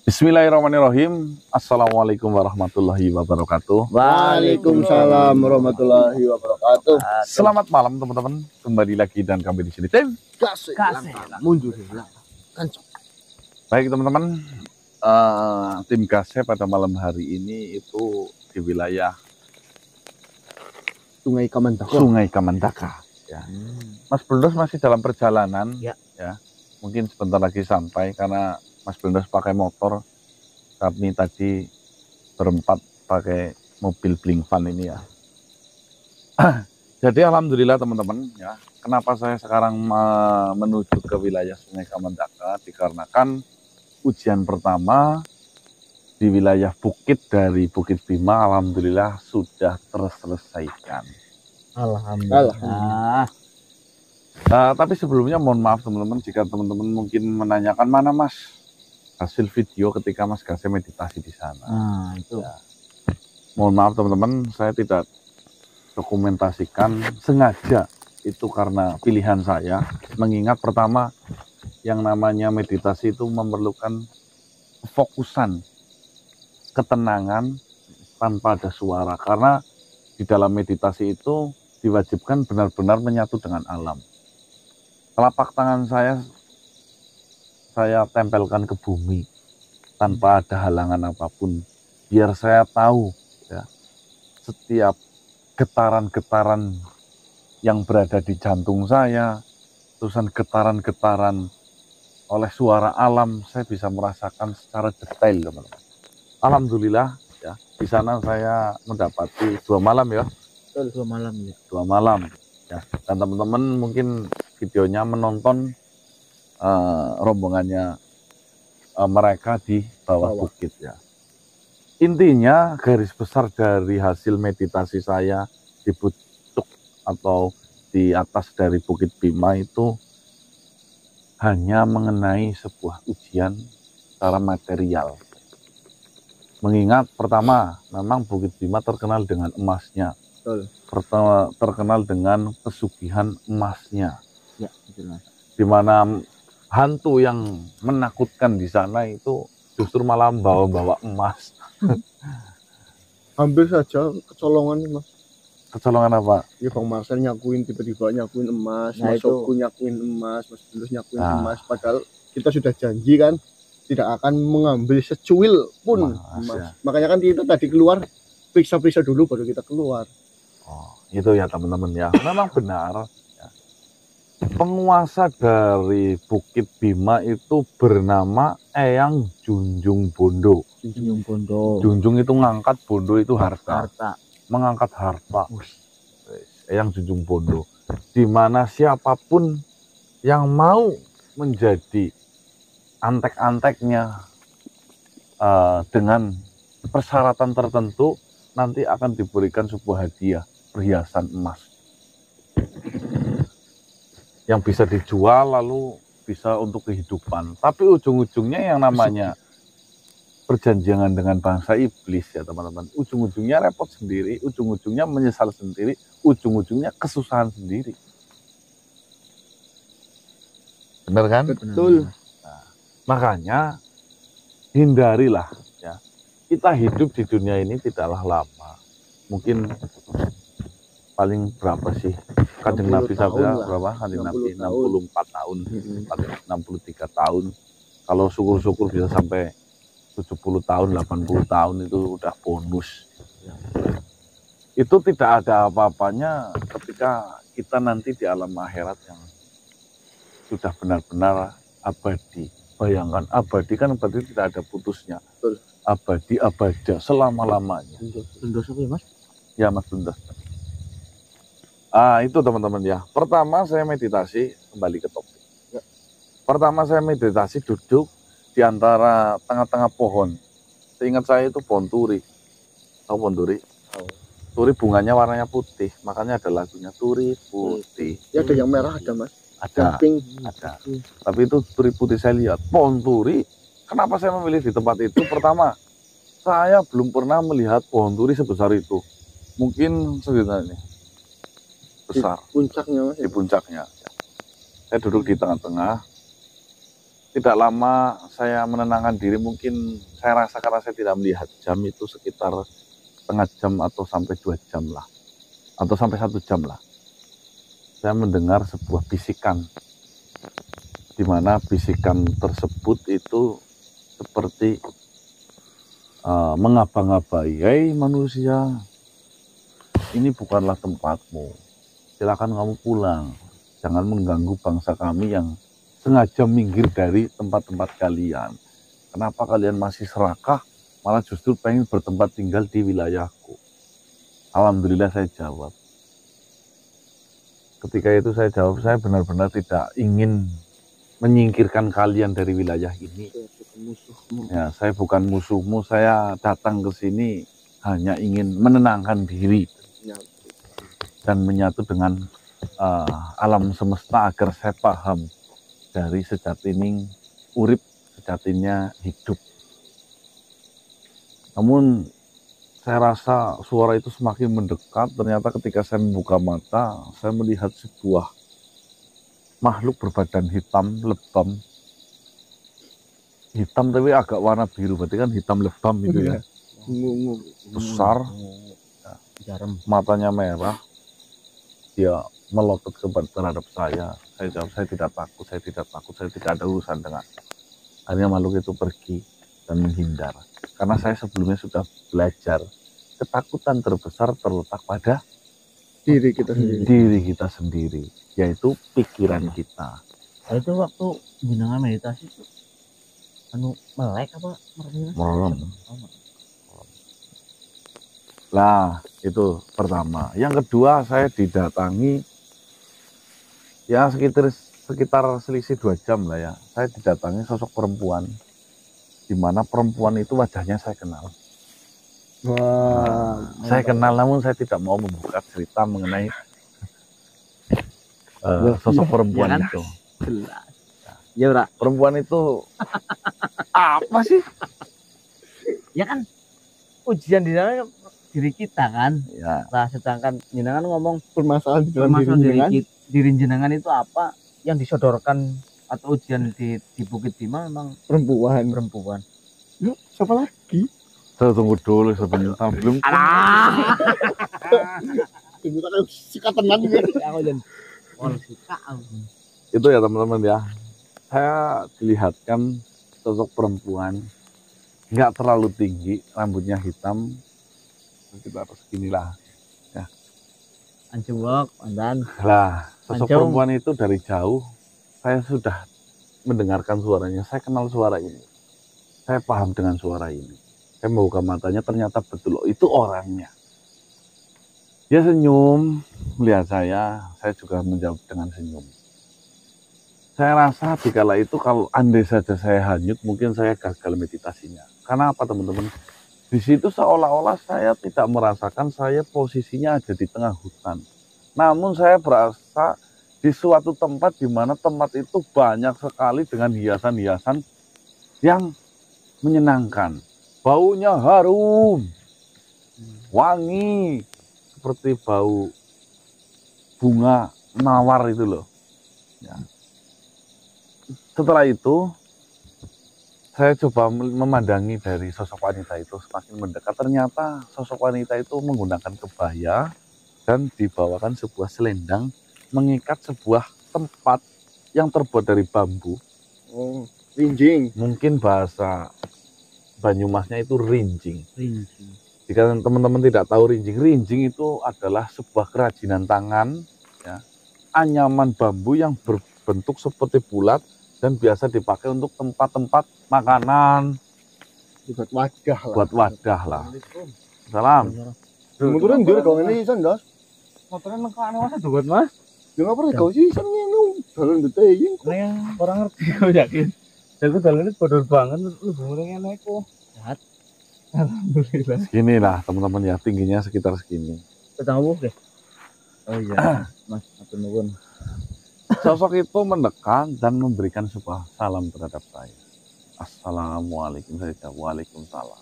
Bismillahirrahmanirrahim. Assalamualaikum warahmatullahi wabarakatuh. Waalaikumsalam warahmatullahi wabarakatuh. Selamat malam teman-teman. Kembali lagi dan kami di sini tim Kasih. Mundur. Baik teman-teman, tim Gase pada malam hari ini itu di wilayah Sungai Kamandaka. Sungai Kamandaka. Ya. Mas Brundos masih dalam perjalanan. Ya. Mungkin sebentar lagi sampai karena Mas Brundos pakai motor. Kami tadi berempat pakai mobil bling van ini ya. Jadi alhamdulillah teman-teman ya. Kenapa saya sekarang menuju ke wilayah Sungai Kamandaka? Dikarenakan ujian pertama di wilayah bukit dari Bukit Bima alhamdulillah sudah terselesaikan. Alhamdulillah. Tapi sebelumnya mohon maaf teman-teman jika teman-teman mungkin menanyakan mana Mas hasil video ketika Mas Gase meditasi di sana. Itu. Ya. Mohon maaf teman-teman, saya tidak dokumentasikan sengaja, itu karena pilihan saya. Mengingat pertama yang namanya meditasi itu memerlukan fokusan, ketenangan tanpa ada suara. Karena di dalam meditasi itu diwajibkan benar-benar menyatu dengan alam. Telapak tangan saya tempelkan ke bumi tanpa ada halangan apapun, biar saya tahu ya, setiap getaran-getaran yang berada di jantung saya, terusan getaran-getaran oleh suara alam, saya bisa merasakan secara detail teman-teman. Alhamdulillah ya, di sana saya mendapati 2 malam ya. 2 malam ya. 2 malam ya. Dan teman-teman mungkin videonya menonton rombongannya mereka di bawah bukit ya. Intinya garis besar dari hasil meditasi saya di pucuk atau di atas dari Bukit Bima itu hanya mengenai sebuah ujian secara material. Mengingat pertama memang Bukit Bima terkenal dengan emasnya. Terkenal dengan pesugihan emasnya. Ya, betul. Di mana hantu yang menakutkan di sana itu justru malah bawa-bawa emas. Hampir saja kecolongan nih Mas. Kecolongan apa? Ya Bang Marcel tiba-tiba nyakuin emas, Nah, Mas Soku nyakuin emas, Mas Bulus nyakuin emas. Padahal kita sudah janji kan tidak akan mengambil secuil pun emas. Ya. Makanya kan kita tadi keluar periksa-periksa dulu baru kita keluar. Oh, itu ya teman-teman ya. Memang benar. Ya. Penguasa dari Bukit Bima itu bernama Eyang Junjung Bondo. Junjung Bondo. Junjung itu ngangkat, Bondo itu harta. Mengangkat harta. Eyang Junjung Bondo. Di mana siapapun yang mau menjadi antek-anteknya dengan persyaratan tertentu nanti akan diberikan sebuah hadiah perhiasan emas yang bisa dijual lalu bisa untuk kehidupan. Tapi ujung-ujungnya yang namanya perjanjian dengan bangsa iblis ya teman-teman, ujung-ujungnya repot sendiri, ujung-ujungnya menyesal sendiri, ujung-ujungnya kesusahan sendiri. Benar kan? Betul. Nah, makanya hindarilah ya. Kita hidup di dunia ini tidaklah lama. Mungkin paling berapa sih? Kanjeng Nabi sabda berapa? Kanjeng Nabi 64 tahun, 63 tahun. Kalau syukur-syukur bisa sampai 70 tahun, 80 tahun itu udah bonus. Itu tidak ada apa-apanya ketika kita nanti di alam akhirat yang sudah benar-benar abadi. Bayangkan abadi kan berarti tidak ada putusnya. Abadi abada selama-lamanya. Bundos apa ya Mas? Ya Mas Bundos. Itu teman-teman ya. Pertama saya meditasi, kembali ke topik. Ya. Pertama saya meditasi duduk di antara tengah-tengah pohon. Seingat saya itu pohon turi. Tahu pohon turi? Turi bunganya warnanya putih, makanya ada lagunya Turi Putih. Ya ada yang merah ada Mas. Ada. Tapi itu turi putih saya lihat. Pohon turi. Kenapa saya memilih di tempat itu? Pertama, saya belum pernah melihat pohon turi sebesar itu. Mungkin segitu ini. Besar. Di puncaknya Mas. Di puncaknya. Saya duduk di tengah-tengah. tidak lama saya menenangkan diri, mungkin saya rasa karena saya tidak melihat jam, itu sekitar setengah jam atau sampai 2 jam lah, atau sampai 1 jam lah. Saya mendengar sebuah bisikan, di mana bisikan tersebut itu seperti mengaba-ngabai, "Hei manusia, ini bukanlah tempatmu. Silakan kamu pulang. Jangan mengganggu bangsa kami yang sengaja minggir dari tempat-tempat kalian. Kenapa kalian masih serakah, malah justru pengen bertempat tinggal di wilayahku?" Alhamdulillah saya jawab. Ketika itu saya jawab, saya benar-benar tidak ingin menyingkirkan kalian dari wilayah ini. Ya, saya bukan musuhmu, saya datang ke sini hanya ingin menenangkan diri dan menyatu dengan alam semesta agar saya paham dari sejatining urip, sejatinya hidup. Namun saya rasa suara itu semakin mendekat. Ternyata ketika saya membuka mata, saya melihat sebuah makhluk berbadan hitam lebam. Hitam tapi agak warna biru, berarti kan hitam lebam itu ya. Besar, matanya merah. Dia melotot terhadap saya. Saya jawab, saya tidak takut, saya tidak takut, saya tidak ada urusan dengan. Akhirnya makhluk itu pergi dan menghindar. Karena saya sebelumnya sudah belajar, ketakutan terbesar terletak pada diri kita sendiri, yaitu pikiran kita. Itu waktu jenengan meditasi itu melek apa merem. Lah, itu pertama. Yang kedua, saya didatangi ya sekitar selisih 2 jam lah ya. Saya didatangi sosok perempuan, di mana perempuan itu wajahnya saya kenal. Wah, saya kenal, namun saya tidak mau membuka cerita mengenai sosok perempuan itu. Ya ora. Perempuan itu apa sih? Ya kan ujian di dalam diri kita kan. Ya. Nah, sedangkan jenengan ngomong permasalahan di dalam diri jenengan itu apa yang disodorkan atau ujian di Bukit Bima memang perempuan. Yuk, siapa lagi? Saya tunggu dulu sebentar, belum. Alah. Kita kan sikat tenang gitu. Aku dan Itu ya teman-teman ya. Saya dilihatkan sosok perempuan, nggak terlalu tinggi, rambutnya hitam, sekitar seginilah. Ya. Anjewok, andan. Lah, sosok Ancung. perempuan itu dari jauh, saya sudah mendengarkan suaranya. Saya kenal suara ini. Saya paham dengan suara ini. Saya membuka matanya, ternyata betul itu orangnya. Dia senyum, melihat saya juga menjawab dengan senyum. Saya rasa dikala itu kalau andai saja saya hanyut, mungkin saya gagal meditasinya. Karena apa teman-teman? Di situ seolah-olah saya tidak merasakan saya posisinya ada di tengah hutan. Namun saya berasa di suatu tempat di mana tempat itu banyak sekali dengan hiasan-hiasan yang menyenangkan. Baunya harum, wangi, seperti bau bunga mawar itu loh. Ya. Setelah itu, saya coba memandangi dari sosok wanita itu semakin mendekat. Ternyata sosok wanita itu menggunakan kebaya dan dibawakan sebuah selendang mengikat sebuah tempat yang terbuat dari bambu. Oh, rinjing. Mungkin bahasa Banyumasnya itu rinjing. Jika teman-teman tidak tahu rinjing itu adalah sebuah kerajinan tangan, ya, anyaman bambu yang berbentuk seperti bulat dan biasa dipakai untuk tempat-tempat makanan, Buat wadah lah. buat wadah lah. Salam. Motornya ndur kau ini san das. Motornya lengkap Mas buat Mas. Ya ngapa kau sih san ini dalan deteying. Nih orang ngerti kau yakin. Aku dalan ini bodoh banget lu ngomongnya naik kok. Sehat. Alhamdulillah. Segini lah teman-teman ya, tingginya sekitar segini. Tetangga deh. Oh iya, Mas, atur nuwun. Sosok itu mendekat dan memberikan sebuah salam terhadap saya. Assalamualaikum, saya jawab waalaikumsalam.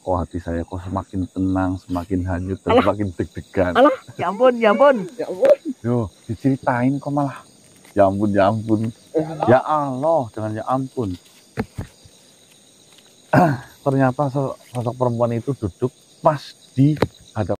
Kok hati saya kok semakin tenang, semakin hanyut dan semakin deg-degan. Alah, ya ampun, ya ampun. Ya Allah. Yo, diceritain kok malah. Ya ampun, ya ampun. Ya Allah, jangan ya ampun. Ternyata sosok perempuan itu duduk pas di